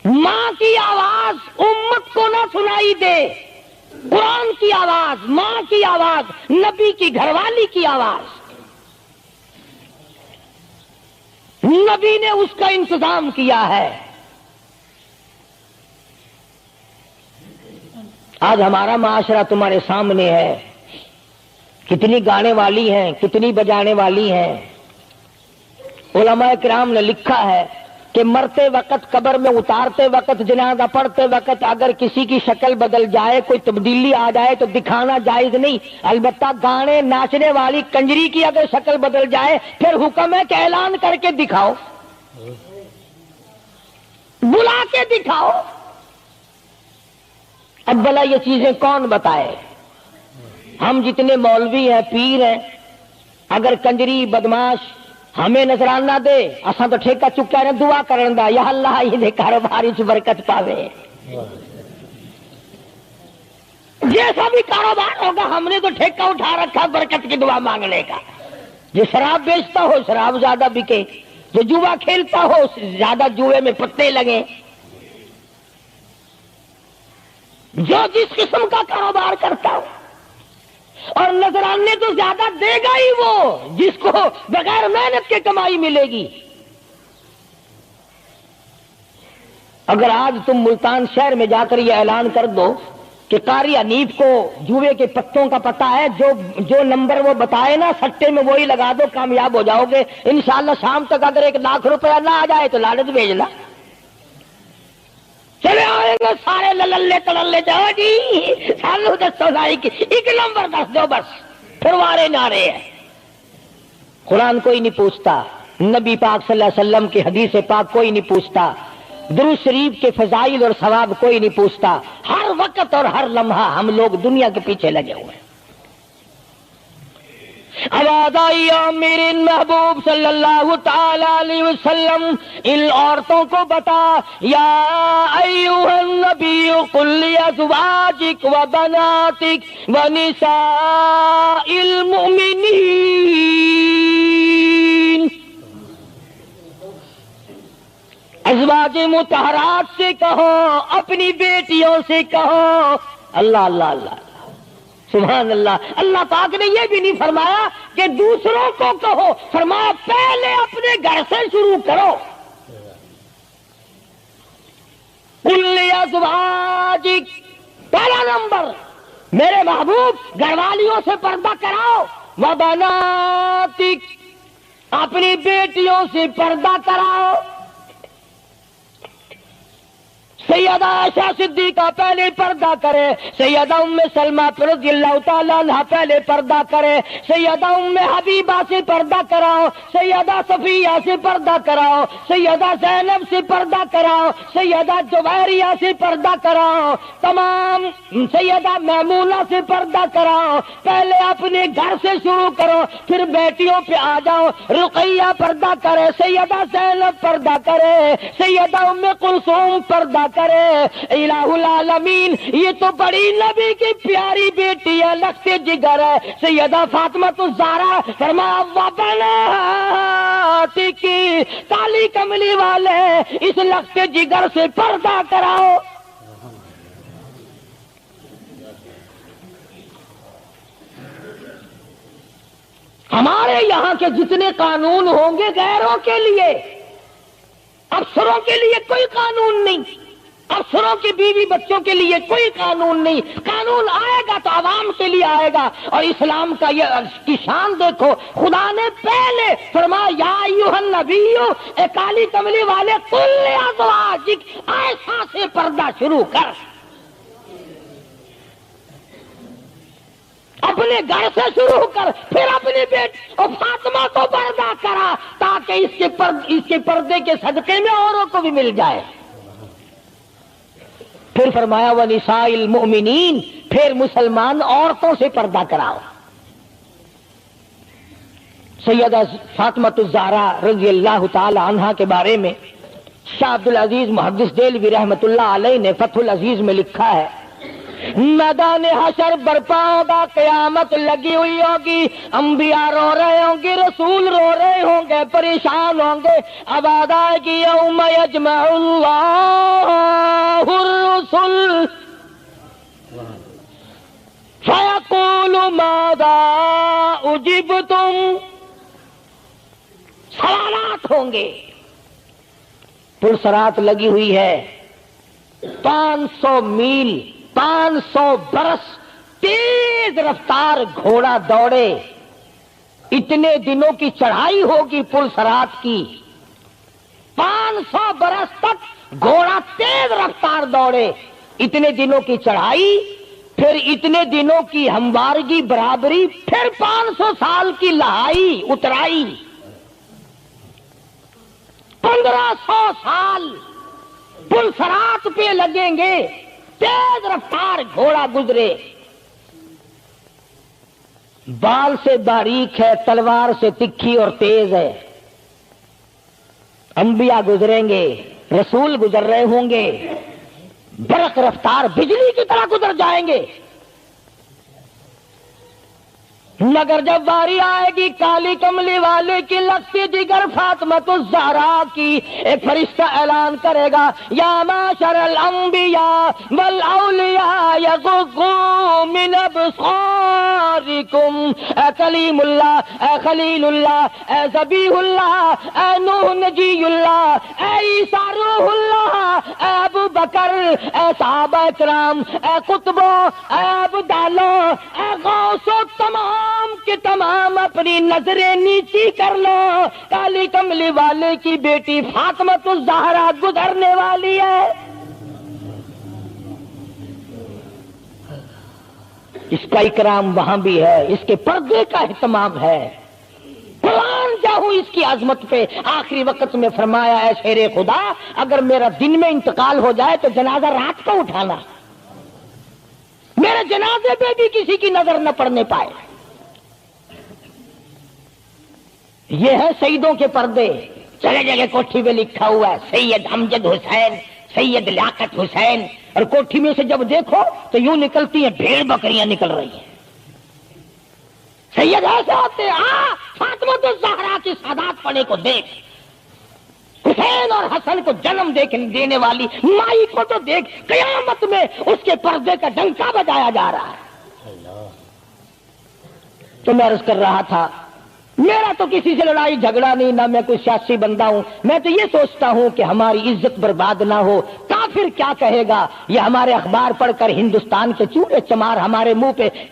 ماں کی آواز امت کو نہ سنائی دے، قرآن کی آواز، ماں کی آواز، نبی کی گھر والی کی آواز، نبی نے اس کا انتظام کیا ہے۔ آج ہمارا معاشرہ تمہارے سامنے ہے، کتنی گانے والی ہیں، کتنی بجانے والی ہیں۔ علماء کرام نے لکھا ہے کہ مرتے وقت، قبر میں اتارتے وقت، جنازہ پڑھتے وقت اگر کسی کی شکل بدل جائے، کوئی تبدیلی آ جائے تو دکھانا جائز نہیں، البتہ گانے ناچنے والی کنجری کی اگر شکل بدل جائے پھر حکم ہے کہ اعلان کر کے دکھاؤ، بلا کے دکھاؤ۔ اب بھلا یہ چیزیں کون بتائے؟ ہم جتنے مولوی ہیں پیر ہیں اگر کنجری بدماش ہمیں نظرانہ دے اساں تو ٹھیکہ چکیا نے دعا کرن دا یا اللہ یہ کاروبار وچ برکت پاوے. جیسا بھی کاروبار ہوگا ہم نے تو ٹھیکہ اٹھا رکھا برکت کی دعا مانگنے کا. جو شراب بیچتا ہو شراب زیادہ بکے، جو جوا کھیلتا ہو زیادہ جوئے میں پتے لگے، جو جس قسم کا کاروبار کرتا ہو. اور نذرانے تو زیادہ دے گا ہی وہ جس کو بغیر محنت کے کمائی ملے گی. اگر آج تم ملتان شہر میں جا کر یہ اعلان کر دو کہ قاری حنیف کو جوئے کے پتوں کا پتہ ہے، جو نمبر وہ بتائے نا سٹے میں وہی لگا دو، کامیاب ہو جاؤ گے انشاءاللہ. شام تک اگر 1 لاکھ روپیہ نہ آ جائے تو لالچ بھیجنا. چلے آئیں گے سارے للے تللے جاؤ جی سانو دسو سائی کی 1 نمبر دس دو بس، پھر وارے نعرے ہیں. قرآن کوئی نہیں پوچھتا، نبی پاک صلی اللہ علیہ وسلم کی حدیث پاک کوئی نہیں پوچھتا، درود شریف کے فضائل اور ثواب کوئی نہیں پوچھتا. ہر وقت اور ہر لمحہ ہم لوگ دنیا کے پیچھے لگے ہوئے ہیں. آواز آئی میرے محبوب صلی اللہ تعالی علیہ وسلم ان عورتوں کو بتا، یا ایھا النبی قل لازواجک وبناتک ونساء المؤمنین. ازواج مطہرات سے کہو، اپنی بیٹیوں سے کہو. اللہ اللہ اللہ سبحان اللہ. اللہ پاک نے یہ بھی نہیں فرمایا کہ دوسروں کو کہو، فرمایا پہلے اپنے گھر سے شروع کرو. قل ازواجک، پہلا نمبر میرے محبوب گھر والیوں سے پردہ کراؤ. وبناتک، اپنی بیٹیوں سے پردہ کراؤ. سیدہ عائشہ صدیقہ پہلے پردہ کرے، سیدہ ام سلمہ رضی اللہ تعالیٰ عنہ پہلے پردہ کرے، سیدہ ام حبیبہ سے پردہ کراؤ، سیدہ صفیہ سے پردہ کراؤ، سیدہ زینب سے پردہ کراؤ، سیدہ جویریہ سے پردہ کراؤ، تمام سیدہ میمونہ سے پردہ کراؤ. پہلے اپنے گھر سے شروع کرو، پھر بیٹیوں پہ آ جاؤ. رقیہ پردہ کرے، سیدہ زینب پردہ کرے، سیدہ ام کلثوم پردہ کرے. الہ العالمین یہ تو بڑی نبی کی پیاری بیٹی ہے، لخت جگر ہے. سیدہ فاطمہ الزہرا فرمایا وبناتک، کالی کملی والے اس لخت جگر سے پردہ کراؤ. ہمارے یہاں کے جتنے قانون ہوں گے غیروں کے لیے، افسروں کے لیے کوئی قانون نہیں، افسروں کی بیوی بچوں کے لیے کوئی قانون نہیں. قانون آئے گا تو عوام کے لیے آئے گا. اور اسلام کا یہ کی شان دیکھو، خدا نے پہلے فرمایا یا ایھا النبی، اے کالی کملی والے قل لازواجک، عائشہ سے پردہ شروع کر. اپنے گھر سے شروع کر، پھر اپنی بیٹی اور فاطمہ کو پردہ کرا تاکہ اس کے پردے کے صدقے میں اوروں کو بھی مل جائے. پھر فرمایا وَنِسَاءِ الْمُؤْمِنِينَ، پھر مسلمان عورتوں سے پردہ کراؤ. سیدہ فاطمہ الزہرا رضی اللہ تعالی عنہا کے بارے میں شاہ عبد العزیز محدث دہلوی رحمۃ اللہ علیہ نے فتح العزیز میں لکھا ہے، میدان حشر برپا ہوگا، قیامت لگی ہوئی ہوگی، انبیاء رو رہے ہوں گے، رسول رو رہے ہوں گے، پریشان ہوں گے. آواز آئے گی یوم یجمع اللہ الرسل فیقول ماذا اجبتم. سوالات ہوں گے. پلسرات لگی ہوئی ہے، 500 میل 500 برس تیز رفتار گھوڑا دوڑے. اتنے دنوں کی چڑھائی ہوگی پلسرات کی، 500 برس تک گھوڑا تیز رفتار دوڑے. اتنے دنوں کی چڑھائی، پھر اتنے دنوں کی ہموارگی برابری، پھر 500 سال کی لہائی اترائی، 1500 سال پلسرات پہ لگیں گے. تیز رفتار گھوڑا گزرے. بال سے باریک ہے، تلوار سے تکھی اور تیز ہے۔ انبیاء گزریں گے، رسول گزر رہے ہوں گے، برق رفتار بجلی کی طرح گزر جائیں گے، مگر جب باری آئے گی کالی کملی والے کی لگتی جگر فاطمۃ الزہرا کی، ایک فرشتہ اعلان کرے گا یا معاشر الانبیاء والاولیاء یغضوا من ابصارکم، اے کلیم اللہ، اے خلیل اللہ، اے ذبیح اللہ، اے نوح نجی اللہ، اے عیسیٰ روح اللہ، اے ابو بکر، اے صحابہ کرام، اے قطبوں، اے ابدالوں، اے غوثوں، تمام کہ تمام اپنی نظریں نیچی کر لو، کالی کملی والے کی بیٹی فاطمۃ الزہرا گزرنے والی ہے۔ اس کا اکرام وہاں بھی ہے، اس کے پردے کا اہتمام ہے۔ قرآن جاؤں اس کی عظمت پہ آخری وقت میں فرمایا ہے شیر خدا اگر میرا دن میں انتقال ہو جائے تو جنازہ رات کو اٹھانا، میرے جنازے پہ بھی کسی کی نظر نہ پڑنے پائے۔ یہ ہے سیدوں کے پردے۔ جگہ جگہ کوٹھی پہ لکھا ہوا ہے سید امجد حسین، سید لیاقت حسین، اور کوٹھی میں سے جب دیکھو تو یوں نکلتی ہیں بھیڑ بکریاں نکل رہی ہیں۔ سید ایسے ہوتے ہیں، فاطمۃ الزہرا کی سادات پنے کو دیکھ، حسین اور حسن کو جنم دینے والی مائی کو تو دیکھ، قیامت میں اس کے پردے کا ڈنکا بجایا جا رہا ہے۔ تو میں عرض کر رہا تھا میرا تو کسی سے لڑائی جھگڑا نہیں، نہ میں کوئی سیاسی بندہ ہوں، میں تو یہ سوچتا ہوں کہ ہماری عزت برباد نہ ہو۔ کافر کیا کہے گا، یہ ہمارے اخبار پڑھ کر ہندوستان کے چوڑے چمار ہمارے منہ پہ کیا